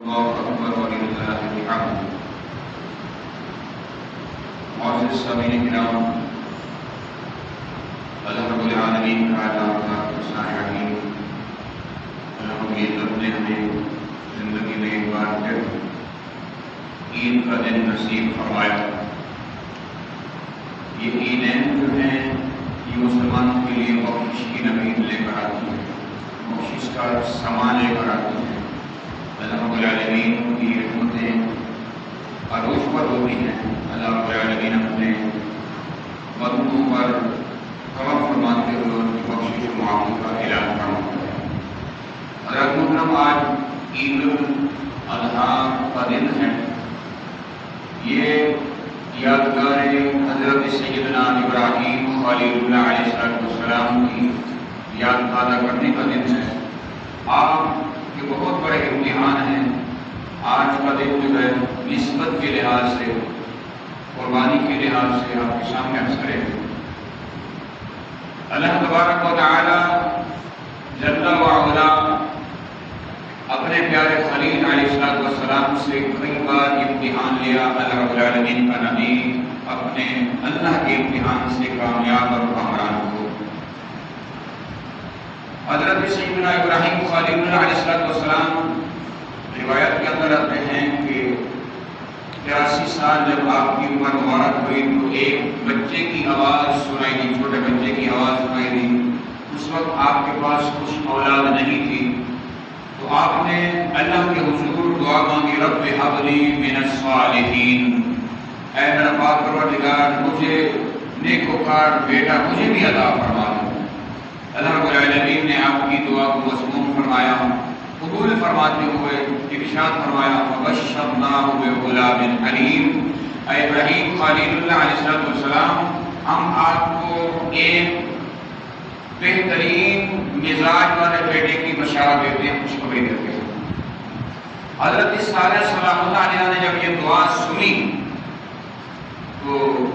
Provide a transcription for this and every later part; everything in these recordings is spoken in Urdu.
اللہ اکبر وللہ الحمد۔ معزز سامعین کرام، اللہ رب العالمین کا سائرین، اللہ رب العزت نے ہمیں زندگی میں ایک بار پھر عید کا دن نصیب فرمایا۔ یہ عیدین جو ہیں یہ مسلمانوں کے لیے بخشش کی نوید لے کر آتی ہے، بخشش کا سامان لے کر آتی ہے۔ اللہ رب العالمین کی رحمتیں عروج پر ہوتی ہیں۔ اللہ رب العالمین اپنے بندوں پر کرم فرماتے ہوئے ان کی بخشش و معافی کا اعلان فرماتا ہے۔ حضرات محترم، آج عید الاضحیٰ کا دن ہے۔ یہ یادگار حضرت سیدنا ابراہیم خلیل اللہ علیہ السلام کی یاد تازہ کرنے کا دن ہے۔ آپ کے بہت بڑے امتحان ہیں۔ آج کا دن جو ہے نسبت کے لحاظ سے، قربانی کے لحاظ سے آپ کے سامنے عرض کریں۔ اللہ تبارک و تعالی جل وعلا اپنے پیارے خلیل علیہ السلام سے کئی بار امتحان لیا۔ اللہ رب العالمین کا نبی اپنے اللہ کے امتحان سے کامیاب اور کامران ہو۔ حضرت سیدنا ابراہیم خلیل اللہ علیہ السلام روایت کے اندر آتے ہیں کہ 83 سال جب آپ کی عمر مبارک ہوئی تو ایک بچے کی آواز سنائی دی، چھوٹے بچے کی آواز سنائی دی۔ اس وقت آپ کے پاس کچھ اولاد نہیں تھی، تو آپ نے اللہ کے حضور دعا مانگی، رب ہب لی من الصالحین، اے میرا پاک پروردگار مجھے نیکوکار بیٹا مجھے بھی عطا فرما دو۔ اللہ رب العالمین نے آپ کی دعا کو مسموع فرمایا، قبول فرماتے ہوئے ارشاد فرمایا، فبشرناہ بغلام حلیم، اے ابراہیم خلیل اللہ علیہ السلام ہم آپ کو ایک بہترین مزاج والے بیٹے کی بشارت دیتے ہیں، خوشخبری دیتے ہیں۔ حضرت صالح سلام اللہ علیہ نے جب یہ دعا سنی تو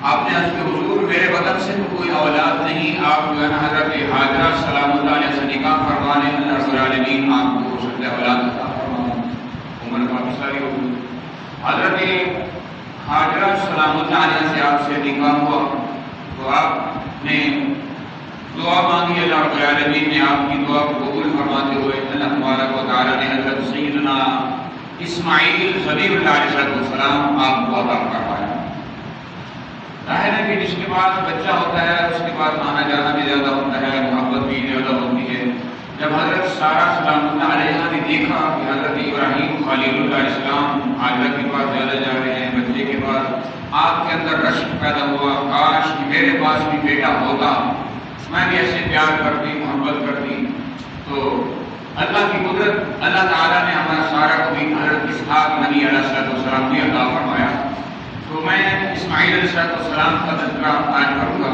آپ نے عرض کہ حضور میرے بدن سے تو کوئی اولاد نہیں، آپ جو ہے نا حضرت حاجرہ سلام اللہ علیہ سے نکاح فرمانے، اللہ رب العالمین آپ کو ہو سکتا ہے اولاد عطا فرمائے، عمر کافی ساری ہوگی۔ حضرت حاجرہ سلام اللہ علیہ سے آپ سے نکاح ہوا تو آپ نے دعا مانگی، اللہ رب العالمین نے آپ کی دعا کو قبول فرماتے ہوئے اللہ تبارک و تعالی نے حضرت سیدنا اسماعیل خلیل اللہ علیہ السلام آپ کو عطا فرمایا۔ ظاہر ہے کہ جس کے پاس بچہ ہوتا ہے اس کے پاس آنا جانا بھی زیادہ ہوتا ہے، محبت بھی زیادہ ہوتی ہے۔ جب حضرت سارہ سلام اللہ علیہ نے دیکھا کہ حضرت ابراہیم خلیل اللہ علیہ السلام حاجرہ کے پاس زیادہ جا رہے ہیں، بچے کے پاس، آپ کے اندر رشک پیدا ہوا، کاش کہ میرے پاس بھی بیٹا ہوتا، میں بھی ایسے پیار کرتی، محبت کرتی۔ تو اللہ کی قدرت، اللہ تعالیٰ نے ہمارا سارہ کو بھی حضرت اسحاق نبی علیہ السلام بھی عطا فرمایا۔ تو میں اسماعیل علیہ السلام کا تذکرہ آج کروں گا۔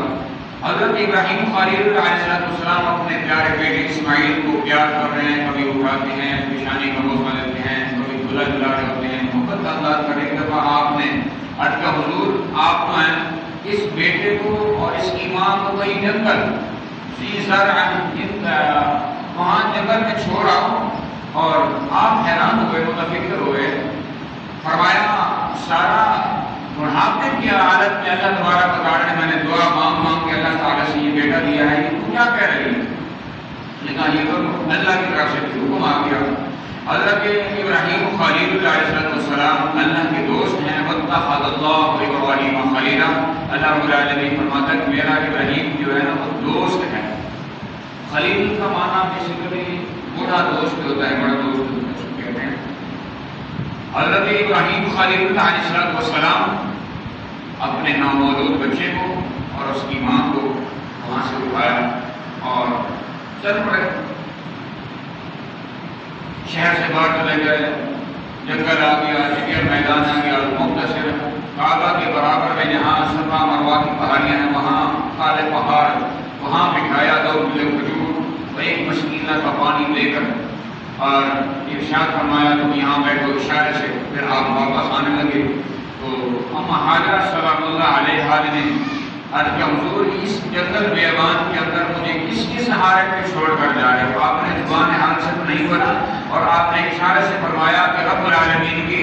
حضرت ابراہیم خلیل علیہ السلام اپنے پیارے بیٹے اسماعیل کو پیار کر رہے ہیں، کبھی اٹھاتے ہیں، پیشانی کا بوسہ لیتے ہیں، کبھی دھلا دلا رہے ہوتے ہیں، محبت کا انداز کرنے کے دفعہ آپ نے عرض کیا، حضور آپ تو ہیں اس بیٹے کو اور اس کی ماں کو کہیں جنگل وہاں جنگل میں چھوڑ آؤ، اور آپ حیران ہوئے، متفکر ہوئے۔ فرمایا سارا بڑھاپے کی حالت میں اللہ تبارک و تعالیٰ نے، میں نے دعا مانگ مانگ کے اللہ تعالیٰ سے یہ بیٹا دیا ہے، یہ تو کیا کہہ رہی ہے؟ لیکن یہ تو اللہ کی طرف سے حکم آ گیا۔ حضرت ابراہیم خلیل اللہ علیہ السلام اللہ کے دوست ہیں، واتخذ اللہ ابراہیم خلیلا، اللہ رب العالمین فرماتا ہے کہ میرا ابراہیم جو ہے نا وہ دوست ہے۔ خلیل کا معنی بیسیکلی بڑا دوست ہوتا ہے، بڑا دوست کہتے ہیں۔ حضرت ابراہیم خلیل اللہ علیہ السلام اپنے نامولود بچے کو اور اس کی ماں کو وہاں سے اٹھایا اور چل پڑے، شہر سے باہر چلے گئے، جنگل آ گیا، جگر میدان آ گیا، مختصر کعبہ کے برابر میں جہاں صفا مروہ کی پہاڑیاں ہیں وہاں کالے پہاڑ، وہاں بٹھایا 2 کلو کھجور اور ایک مشکینہ کا پانی لے کر، اور ارشاد فرمایا تم یہاں بیٹھو، اشارے سے پھر آپ واپس آنے لگے۔ تو اما حاجرہ سلام اللہ علیہ نے عرض کیا، حضور اس جنگل بیابان کے اندر مجھے کس کے سہارے پہ چھوڑ کر جا رہے ہو؟ آپ نے زبان حال سے تو نہیں بولا، اور آپ نے اشارے سے فرمایا کہ رب العالمین کی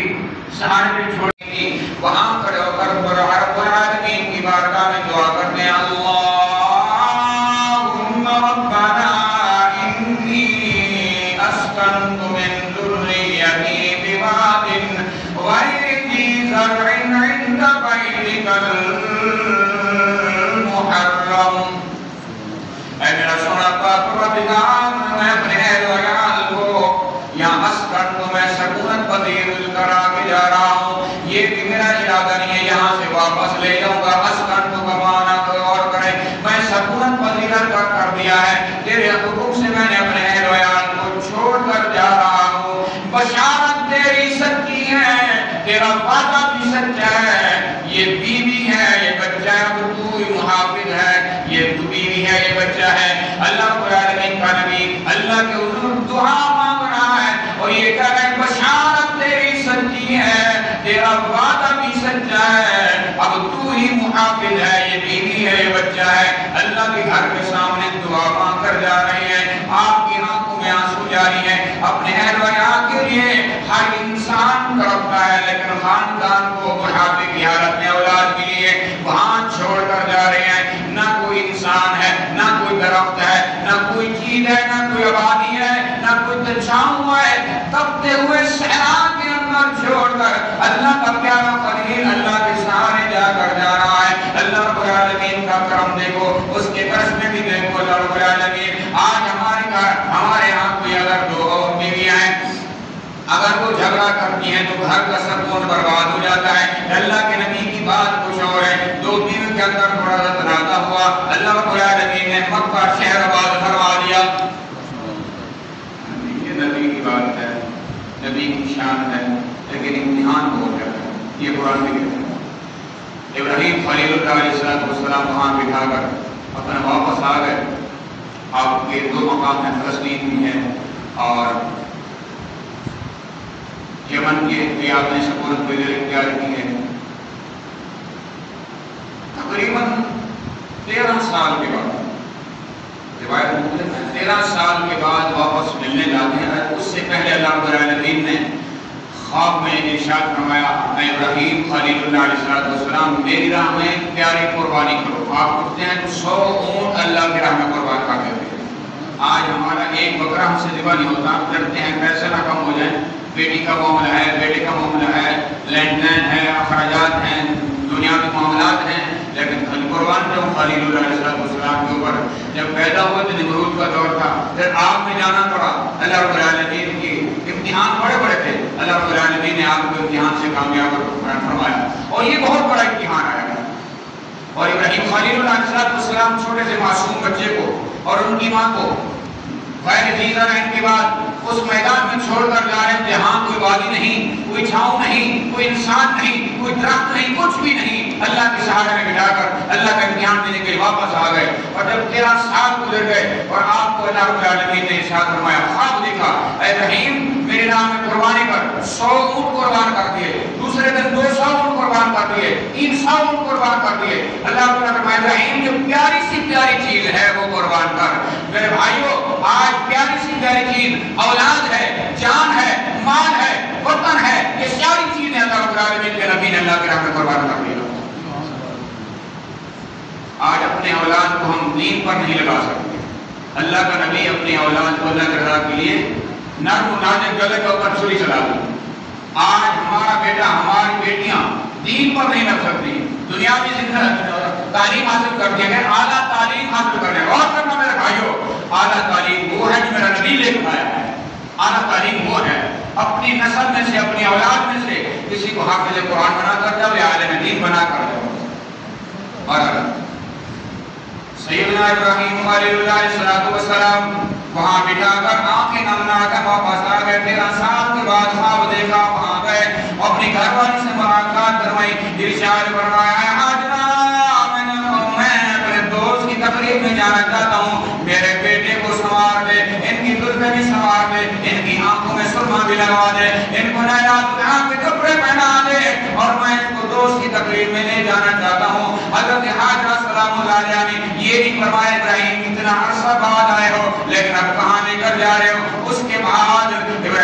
سہارے پہ چھوڑی تھی، وہاں کھڑے ہو کر رب العالمین کی بارگاہ میں دعا کرتے ہیں اللہم ربنا انی اسکنت من ذریتی بواد غیر ذی زرع عند بیتک المحرم۔ اے میرا سونا پاک پروردگار، میں اپنے اہل و عیال کو یہاں اسکن کو میں سکونت پذیر کر آگے جا رہا ہوں، یہ بھی میرا ارادہ نہیں ہے یہاں سے واپس لے جاؤں گا۔ اسکن کو مانا تو اور کرے، میں سکونت پذیر کر دیا ہے، تیرے حکم سے میں نے اپنے اہل و عیال کو چھوڑ کر جا رہا ہوں۔ بشارت تیری سچی ہے، تیرا وعدہ بھی سچا ہے، یہ بیوی ہے، یہ بچہ ہے، تو ہی محافظ ہے، یہ تو بیوی ہے، یہ بچہ ہے۔ اللہ رب العالمین کا نبی اللہ کے حضور دعا مانگ رہا ہے اور یہ کہہ رہا ہے بشارت تیری سچی ہے، تیرا وعدہ بھی سچا ہے، اب تو ہی محافظ ہے، یہ بیوی ہے، یہ بچہ ہے۔ اللہ کے گھر کے سامنے دعا مانگ کر جا رہے ہیں، آپ کی آنکھوں میں آنسو جاری ہیں۔ اپنے اہل و عیال کے لیے ہر انسان تڑپتا ہے، لیکن خاندان کو بڑھاپے کی حالت میں اولاد کے لیے وہاں چھوڑ کر جا رہے ہیں۔ نہ کوئی انسان ہے، نہ کوئی درخت ہے، نہ کوئی چیز ہے، نہ کوئی آبادی ہے، نہ کوئی چھاؤں ہے، تپتے ہوئے صحرا کے اندر چھوڑ کر اللہ کا پیارا خلیل اللہ کے سہارے جا کر جا رہا ہے۔ اللہ رب العالمین کا کرم دیکھو، اس کے کرشمے بھی دیکھو۔ اللہ رب العالمین آج ہمارے گھر ہمارے یہاں کوئی اگر دو بیویاں ہیں، اگر وہ جھگڑا کرتی ہیں تو گھر کا سکون برباد ہو جاتا ہے۔ اللہ کے نبی کی بات کچھ اور ہے، دو بیوی کے اندر تھوڑا سا تنازع ہوا، اللہ رب العالمین نے مکہ شہر آباد فرما دیا۔ یہ نبی کی بات ہے، نبی کی شان ہے، لیکن امتحان بہت ہے، یہ قرآن میں کہتا ہے۔ ابراہیم خلیل اللہ علیہ السلام وہاں بٹھا کر اپنا واپس آ گئے۔ آپ کے دو مقام ہیں، فلسطین بھی ہیں اور یمن کے بھی آپ نے سکونت وغیرہ اختیار کی ہے۔ تقریباً 13 سال کے بعد، روایت مختلف ہے، 13 سال کے بعد واپس ملنے جاتے ہیں۔ اس سے پہلے اللہ رب العالمین نے خواب میں ارشاد فرمایا، اے ابراہیم خلیل اللہ علیہ السلام میری راہ میں پیاری قربانی کرو۔ آپ اٹھتے ہیں تو 100 اونٹ اللہ کی راہ میں قربان کر دیتے ہیں۔ آج ہمارا ایک بکرا ہم سے ذبح نہیں ہوتا، ڈرتے ہیں پیسے نہ کم ہو جائیں، بیٹی کا معاملہ ہے، بیٹے کا معاملہ ہے، لینڈ لائن ہے، اخراجات ہیں، دنیاوی معاملات ہیں، لیکن قربان جو خلیل اللہ علیہ السلام کے اوپر جب پیدا ہوئے تو نمرود کا دور تھا، پھر آگ میں جانا پڑا۔ اللہ رب العالمین کی امتحان بڑے بڑے تھے، اللہ رب العالمین نے آپ کو امتحان سے کامیاب فرمایا اور یہ بہت بڑا امتحان آیا گا۔ اور ابراہیم خلیل اللہ علیہ السلام چھوٹے سے معصوم بچے کو اور ان کی ماں کو غیر ذی زرع کے بعد اس میدان میں چھوڑ کر جا رہے ہیں جہاں کوئی وادی نہیں، کوئی چھاؤں نہیں، کوئی انسان نہیں، کوئی درخت نہیں، کچھ بھی نہیں۔ اللہ کے سہارے میں بٹھا کر اللہ کا امتحان دینے کے لیے واپس آ گئے۔ اور جب 13 سال گزر گئے اور آپ کو اللہ رب العالمین نے ارشاد فرمایا، خواب دیکھا، اے ابراہیم میرے نام میں قربانی کر، 100 اونٹ قربان کر دیے، دوسرے دن 200 اونٹ قربان کر دیے، 300 اونٹ قربان کر دیے۔ اللہ رب العالمین نے فرمایا ابراہیم جو پیاری سی پیاری چیز ہے وہ قربان کر۔ میرے بھائیو آج پیاری سی پیاری چیز اولاد ہے، جان ہے، مال ہے، وطن ہے، یہ ساری چیزیں اللہ رب العالمین کے نبی نے اللہ کے راہ میں قربان کر دیا۔ آج اپنے اولاد کو ہم دین پر نہیں لگا سکتے۔ اللہ کا نبی اپنی اولاد کو اللہ کے رضا کے لیے نرم و نازک گلے کے اوپر چھری چلا دی۔ آج ہمارا بیٹا ہماری بیٹیاں دین پر نہیں لگ سکتی، دنیاوی تعلیم حاصل کرتے ہیں، اعلیٰ تعلیم حاصل کرتے ہیں۔ اور کرنا میرے بھائیو، اعلیٰ تعلیم وہ ہے جو میرا نبی لے کر آیا ہے۔ اعلیٰ تعلیم وہ ہے اپنی نسل میں سے، اپنی اولاد میں سے کسی کو حافظ قرآن بنا کر جاؤ یا عالم دین بنا کر جاؤ۔ اور سیدنا ابراہیم خلیل اللہ علیہ السلام وہاں بٹھا کر آنکھیں نم نہ کر واپس آ گئے۔ 13 سال کے بعد خواب دیکھا، وہاں گئے، اپنی گھر والی سے ملاقات کروائی، ارشاد فرمایا میں اپنے دوست کی تقریب میں جانا چاہتا ہوں، میرے بیٹے کو سنوار دے، ان کی زلفیں بھی سنوار دے، ان کی آنکھوں میں سرما بھی لگوا دے، ان کو نائلات کے کپڑے پہنا دے، اور میں اس کو دوست کی تقریب میں لے جانا چاہتا ہوں۔ حضرت حاجرہ سلام اللہ علیہ نے یہ نہیں فرمایا ابراہیم اتنا عرصہ بعد آئے ہو لیکن اب کہاں لے کر جا رہے ہو۔ اس کے بعد ابراہیم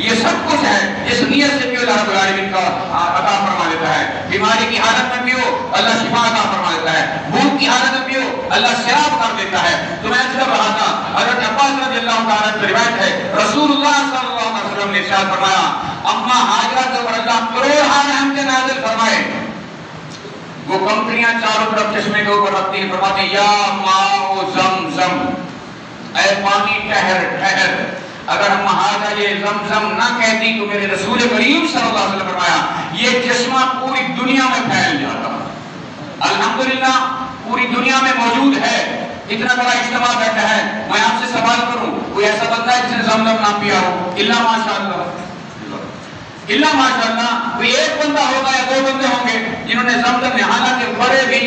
یہ سب کچھ ہے اس نیت سے پیو، اللہ رب العالمین کا عطا فرما دیتا ہے۔ بیماری کی حالت میں پیو، اللہ شفا عطا فرما دیتا ہے۔ بھوک کی حالت میں پیو، اللہ سیراب کر دیتا ہے۔ تو میں عرض کر رہا تھا، حضرت عباس رضی اللہ تعالیٰ عنہ روایت ہے، رسول اللہ صلی اللہ علیہ وسلم نے ارشاد فرمایا، اما ہاجرہ کے اوپر اللہ کروڑ رحمت نازل فرمائے۔ وہ کمپنیاں چاروں طرف چشمے کے اوپر رکھتی ہیں، فرماتے ہیں یا ماء زمزم، اے پانی ٹھہر ٹھہر۔ اگر ہم ہاجرہ یہ زمزم نہ کہتی تو میرے رسول کریم صلی اللہ علیہ وسلم نے فرمایا یہ چشمہ پوری دنیا میں پھیل جاتا۔ الحمدللہ پوری دنیا میں موجود ہے، اتنا بڑا اجتماع بیٹھا ہے۔ میں آپ سے سوال کروں، کوئی ایسا بندہ ہے جس نے زمزم نہ پیا ہو؟ الا ماشاءاللہ، اللہ ماشاءاللہ کوئی ایک بندہ ہوگا یا دو بندے ہوں گے جنہوں نے زمزم میں، حالانکہ بڑے بھی،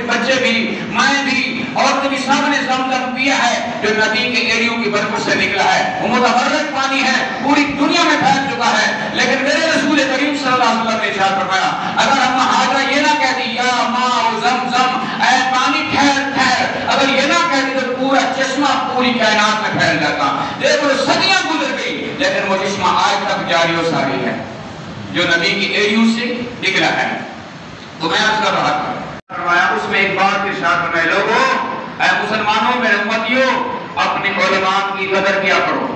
بچے بھی، میں بھی، عورتیں بھی، سب نے زمزم پیا ہے جو ندی کے ایریوں کی برکت سے نکلا ہے۔ وہ متحرک پانی ہے، پوری دنیا میں پھیل چکا ہے۔ لیکن میرے رسول کریم صلی اللہ علیہ وسلم نے ارشاد فرمایا اگر ہم ہاجرہ یہ نہ کہتی یا ماء زمزم، اے پانی ٹھہر ٹھہر، اگر یہ نہ کہتی تو پورا چشمہ پوری کائنات میں پھیل جاتا۔ دیکھو صدیاں گزر گئی لیکن وہ چشمہ آج تک جاری و ساری ہے جو نبی کی ایریوں سے نکلا ہے۔ تو میں عرض کر رہا تھا، فرمایا اس میں ایک بات ارشاد فرمائے، لوگوں اے مسلمانوں میرے امتیوں، اپنے علماء کی قدر کیا کرو،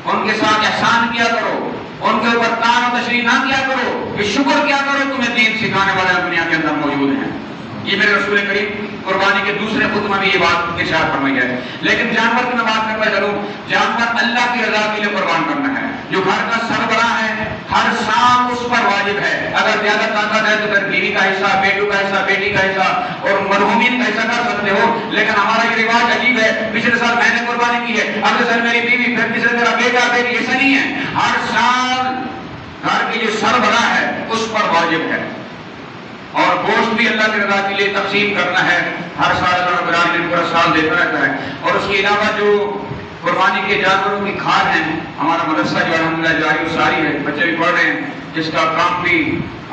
ان کے ساتھ احسان کیا کرو، ان کے اوپر طعن و تشریح نہ کیا کرو، کہ شکر کیا کرو تمہیں دین سکھانے والے دنیا کے اندر موجود ہیں۔ یہ میرے رسول کریم قربانی کے دوسرے خطبہ میں یہ بات ارشاد فرمائی ہے۔ لیکن جانور کی میں بات کرنا چلوں، جانور اللہ کی رضا کے لیے قربان کرنا ہے۔ جو گھر کا سربراہ ہے ہر سال اس پر واجب ہے، اگر زیادہ طاقت ہے تو پھر بیوی کا حصہ، بیٹوں کا حصہ، بیٹی کا حصہ اور مرحومین کا حصہ کر سکتے ہو۔ لیکن ہمارا یہ رواج عجیب ہے، پچھلے سال میں نے قربانی کی ہے، اگلے سال میری بیوی، پھر تیسرے میرا بیٹا بیٹی، ایسا نہیں ہے۔ ہر سال گھر کے جو سربراہ ہے اس پر واجب ہے، اور گوشت بھی اللہ کی رضا کے لیے تقسیم کرنا ہے۔ ہر سال اللہ رب العالمین پورا سال دیتا رہتا ہے۔ اور اس کے علاوہ جو قربانی کے جانوروں کی کھاد ہیں، ہمارا مدرسہ جو الحمدللہ جاری و ساری ہے، بچے بھی پڑھ رہے ہیں، جس کا کام بھی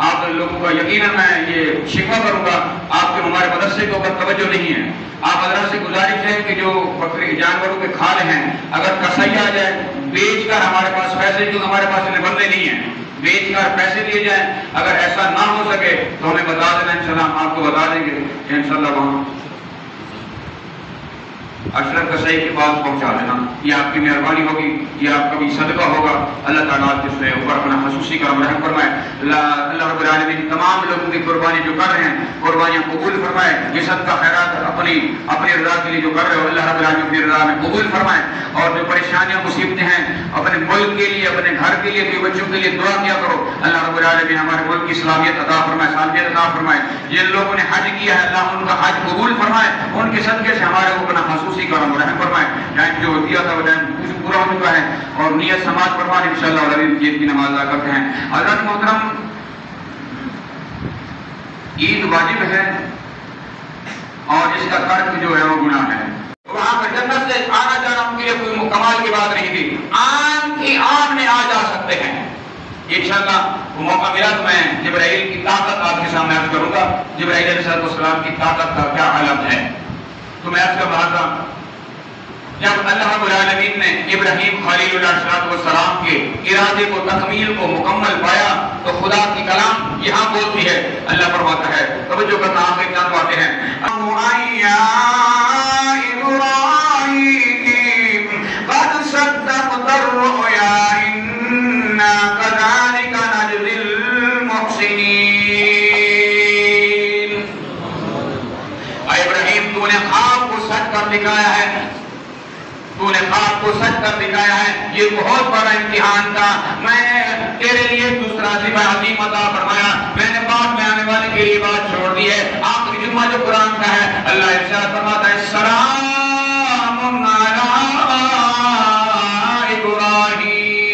آپ لوگوں کا یقیناً میں یہ شکوہ کروں گا، آپ کے ہمارے مدرسے کے اوپر توجہ نہیں ہے۔ آپ حضرات سے گزارش ہے کہ جو بکری جانوروں کے کھاد ہیں اگر کسائی آ جائے بیچ کر، ہمارے پاس پیسے، کیونکہ ہمارے پاس اتنے بندے نہیں ہیں، بیچ کر پیسے دیے جائیں۔ اگر ایسا نہ ہو سکے تو ہمیں بتا دینا، انشاءاللہ ہم آپ کو بتا دیں گے کہ انشاءاللہ وہاں اشرف کسائی کے پاس پہنچا دینا۔ یہ آپ کی مہربانی ہوگی، یہ آپ کا بھی صدقہ ہوگا۔ اللہ تعالیٰ اس میں اوپر اپنا خصوصی کرم رحم فرمائے۔ اللہ رب العالمین تمام لوگوں کی قربانی جو کر رہے ہیں قربانیاں قبول فرمائے۔ یہ صدقہ خیرات اپنی رضا کے لیے جو کر رہے ہو اللہ رب العالمین اپنی رضا میں قبول فرمائے۔ اور جو پریشانیاں مصیبتیں ہیں اپنے ملک کے لیے، اپنے گھر کے لیے، اپنے بچوں کے لیے دعا کیا کرو، اللہ رب العالمین ہمارے ملک کی صلاحیت عطا فرمائے، صالحیت عطا فرمائے۔ جن لوگوں نے حج کیا ہے اللہ ان کا حج قبول فرمائے، ان کے صدقے سے ہمارے کو اپنا خصوصی کرم رحم فرمائے۔ ٹائم جو دیا تھا وہ ٹائم پورا ہو چکا ہے، اور نیت سماعت فرمائے انشاءاللہ اور عید کی نماز ادا کرتے ہیں۔ حضرت محترم، عید واجب ہے اور اس کا ترک جو ہے وہ گناہ ہے۔ وہاں پر جنت سے آنا جانا ان کے لیے کوئی کمال کی بات نہیں تھی، آن کی آن میں آ جا سکتے ہیں۔ انشاءاللہ وہ موقع ملا تو میں جبرائیل کی طاقت آپ کے سامنے عرض کروں گا، جبرائیل علیہ السلام کی طاقت کا کیا عالم ہے۔ تو میں عرض کر رہا تھا، جب اللہ رب العالمین نے ابراہیم خلیل اللہ السلام کے ارادے کو، تکمیل کو مکمل پایا تو خدا کی کلام یہاں بولتی ہے، اللہ فرماتا ہے، توجہ کرنا، آخر چند باتیں ہیں۔ قد صدقت الرؤيا إنا كذلك نجزي المحسنين۔ اے ابراہیم، تو نے خواب کو سچ کر دکھایا ہے، تو نے خواب کو سچ کر دکھایا ہے۔ یہ بہت بڑا امتحان تھا، میں نے تیرے لیے دوسرا ذبح عظیم عطا فرمایا، میں نے بعد میں آنے والے کے لیے بات چھوڑ دی ہے۔ آخری جمعہ جو قرآن کا ہے، اللہ ارشاد فرماتا ہے سلام علی ابراہیم۔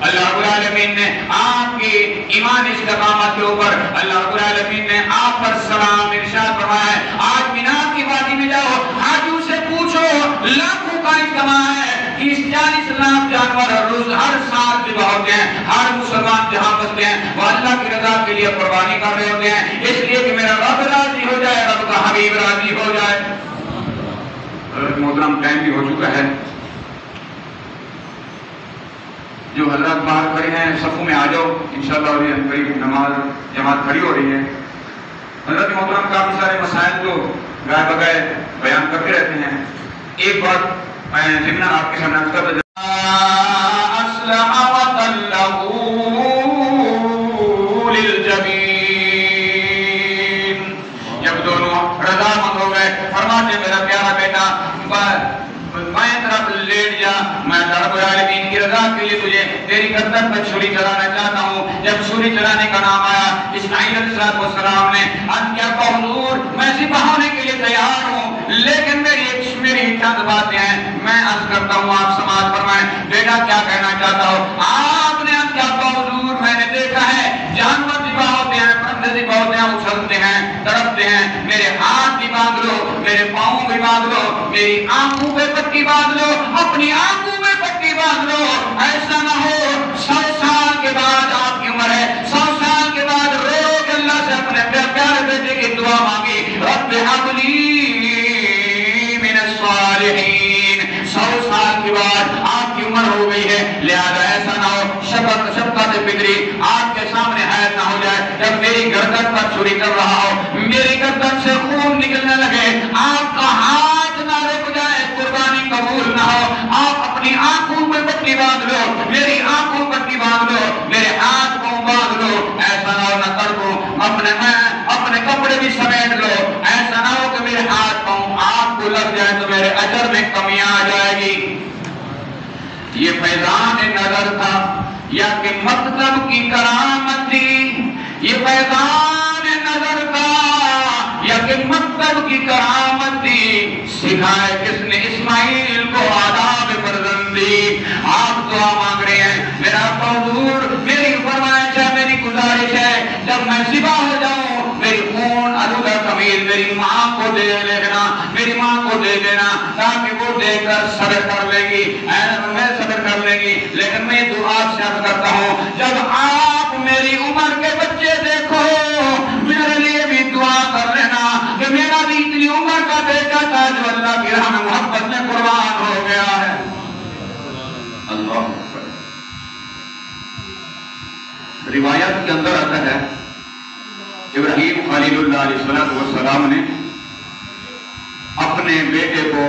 اللہ رب العالمین نے آپ کی ایمان استقامت کے اوپر اللہ رب العالمین نے آپ پر سلام ارشاد فرمایا ہے۔ آج مینا کی وادی میں جاؤ، حاجیوں سے پوچھو، لاکھوں کا اجتماع ہے، 40 لاکھ جانور ہر روز ہر سال ذبح ہوتے ہیں۔ ہر مسلمان جہاں بستے ہیں وہ اللہ کی رضا کے لیے قربانی کر رہے ہوتے ہیں، اس لیے کہ میرا رب راضی ہو جائے، رب کا حبیب راضی ہو جائے۔ محترم ٹائم بھی ہو چکا ہے، جو حضرات باہر کھڑے ہیں صفوں میں آ جاؤ، انشاءاللہ ابھی قریب نماز جماعت کھڑی ہو رہی ہے۔ حضرت محترم کافی سارے مسائل تو گائے بگائے بیان کرتے رہتے ہیں، ایک بات میں ضمن آپ کے سامنے عرض کرتا جاؤں۔ اسلم وتلہ للجبین، جب دونوں رضامند ہو گئے، فرماتے میرا پیارا بیٹا بائیں طرف لیٹ جا، میں رب العالمین کی رضا کے لیے تجھے تیری گردن پر چھری چلانا چاہتا ہوں۔ جب چھری چلانے کا نام آیا، اسماعیل علیہ السلام نے عرض کیا کہ حضور میں ذبح ہونے کے لیے تیار ہوں، لیکن میری چند باتیں ہیں، میں عرض کرتا ہوں، آپ سماعت فرمائیں۔ بیٹا کیا کہنا چاہتا ہو؟ آپ نے عرض کیا کہ حضور میں نے دیکھا ہے جانور ذبح ہوتے ہیں، پرندے ذبح ہوتے ہیں، اچھلتے ہیں، تڑپتے ہیں، میرے ہاتھ بھی باندھ لو، میرے پاؤں بھی باندھ لو، میری آنکھوں پہ پٹی باندھ لو، اپنی آنکھوں میں پٹی باندھ لو، ایسا نہ ہو 100 سال کے بعد آپ کی عمر ہے، 100 سال کے بعد رو رو کے اللہ سے اپنے پیارے بیٹے کی دعا مانگی، رب ہب لی من الصالحین۔ 100 سال کے بعد آپ کی عمر ہو گئی ہے، لہذا ایسا نہ ہو شفقت فکری آپ کے سامنے حیات نہ ہو جائے، جب میری گردن پر چھری کر رہا ہو، میری گردن سے خون نکلنے لگے، آپ کا ہاتھ نہ رک جائے، قربانی قبول نہ ہو، آپ اپنی آنکھوں میں پٹی باندھ لو، میری آنکھوں میں پٹی باندھ لو، میرے ہاتھ کو باندھ لو، ایسا نہ ہو نہ تڑپوں، اپنے کپڑے بھی سمیٹ لو، ایسا نہ ہو کہ میرے ہاتھ پاؤں آپ کو لگ جائے تو میرے اجر میں کمی آ جائے گی۔ یہ فیضان نظر تھا یا کہ مطلب کی کرامت تھی؟ یہ فیضان نظر تھا یا کہ مطلب کی کرامت تھی؟ سکھائے کس نے اسماعیل کو آداب فرزندی؟ آپ دعا مانگ رہے ہیں، میرا حضور میری فرمائش ہے، میری گزارش ہے، جب میں ذبح ہو جاؤں میری خون آلودہ قمیض میری ماں کو دے لینا، میری ماں کو دے دینا، تاکہ وہ دے کر صبر کر لے گی، میں صبر کر لے گی۔ لیکن میں دعا سے عرض کرتا ہوں، جب آپ میری عمر کے بچے دیکھو میرے لیے بھی دعا کر لینا کہ میرا بھی اتنی عمر کا بیٹا تھا جو اللہ کی راہ میں محبت میں قربان ہو گیا ہے۔ اللہ روایت کے اندر آتا ہے ابراہیم خلیل اللہ علیہ السلام نے اپنے بیٹے کو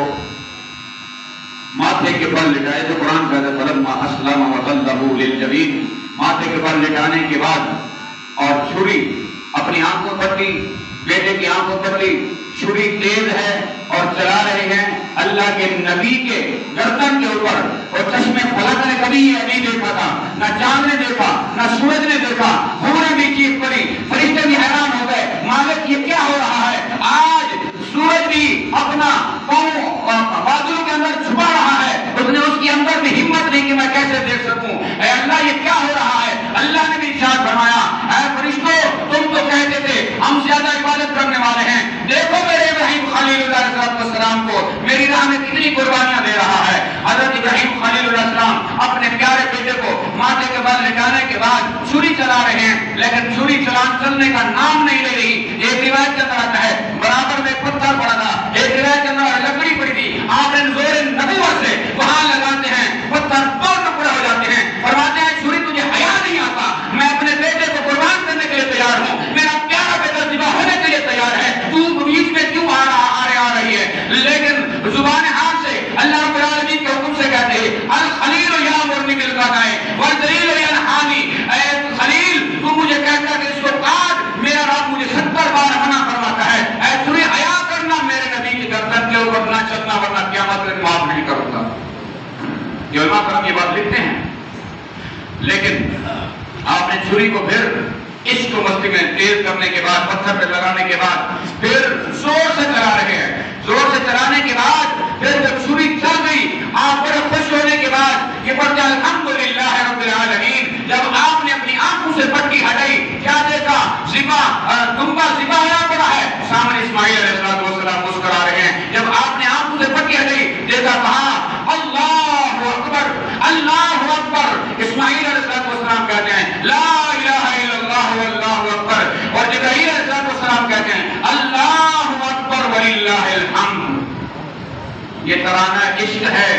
ماتھے کے بل لٹائے، تو قرآن کہتا ہے فلما اسلم وتلہ للجبین، ماتھے کے بل لٹانے کے بعد اور چھری اپنی آنکھوں پر لی، بیٹے کی آنکھوں پر لی، چھری تیز ہے اور چلا رہے ہیں اللہ کے نبی کے گردن کے اوپر، اور چشمے فلک نے کبھی یہ نہیں دیکھا تھا، نہ چاند نے دیکھا نہ سورج نے دیکھا، ہونے بھی چیخ پڑی، فرشتے بھی حیران ہو گئے، مالک یہ کیا ہو رہا ہے؟ آج سورج بھی اپنا پاؤں بادلوں کے اندر چھپا رہا ہے، اس نے اس کے اندر بھی ہمت نہیں کہ میں کیسے دیکھ سکوں، اے اللہ یہ کیا ہو رہا ہے؟ اللہ نے بھی ارشاد فرمایا، اے فرشتوں تم تو کہتے تھے ہم زیادہ عبادت کرنے والے ہیں، دیکھو میرے ابراہیم خلیل اللہ علیہ السلام کو میری راہ میں کتنی قربانیاں دے رہا ہے۔ حضرت ابراہیم خلیل اللہ علیہ السلام اپنے پیارے بیٹے کو ماتھے کے بل لٹانے کے بعد چھری چلا رہے ہیں، لیکن چھری چلنے کا نام نہیں لے رہی۔ ایک روایت کے اندر آتا ہے برابر میں پتھر پڑا تھا، ایک روایت کے اندر لکڑی پڑی تھی، آپ نے زور نبوت سے وہاں لگاتے ہیں، پتھر دو ٹکڑے ہو جاتے ہیں، فرماتے ہیں چھری تجھے حیا نہیں آتا، میں اپنے بیٹے کو قربان کرنے کے لیے تیار ہوں، میرا پیارا بیٹا ذبح ہونے کے لیے تیار ہے، تو بیچ میں کیوں آ رہی ہے؟ لیکن زبان حال سے اللہ رب العالمین کے حکم سے کہتے ہیں الخلیل یامرنی بالقطع والدلیل ینہانی، اے خلیل تو مجھے کہتا کہ اس کو کاٹ، میرا رب مجھے 70 بار منع فرماتا ہے، اے تجھے حیا کرنا میرے نبی کی گردن کے اوپر نہ چلنا ورنہ قیامت میں معاف نہیں کروں گا۔ یہ علماء کرام یہ بات لکھتے ہیں، لیکن آپ نے چھری کو پھر عشق و مستی میں تیز کرنے کے بعد، پتھر پہ لگانے کے بعد پھر زور سے چلا رہے ہیں، زور سے چلانے کے بعد پھر جب چھری چل گئی آپ بڑے خوش ہونے کے بعد یہ پڑھتے ہیں الحمدللہ رب العالمین، جب آپ نے اپنی آنکھوں سے پٹی ہٹائی کیا دیکھا؟ دمبا ذبح ہوا پڑا ہے، سامنے اسماعیل علیہ السلام مسکرا رہے ہیں، جب آپ نے آنکھوں سے پٹی ہٹائی دیکھا کہا اللہ اکبر اللہ اکبر، اسماعیل علیہ السلام کہتے ہیں لا الہ الا اللہ واللہ اکبر، اور جبرائیل علیہ السلام کہتے ہیں اللہ اکبر وللہ الحمد۔ یہ ترانہ عشق ہے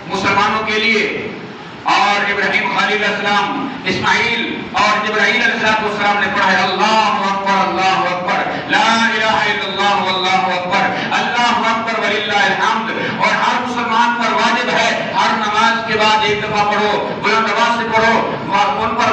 مسلمانوں کے لیے، اور ابراہیم خلیل علیہ السلام، اسماعیل اور جبرائیل علیہ السلام نے پڑھا ہے اللہ اکبر لا الہ الا اللہ واللہ اکبر اللہ اکبر وللہ الحمد. اور ہر مسلمان پر واجب ہے ہر نماز کے بعد ایک دفعہ پڑھو، بلند آواز سے پڑھو، ان پر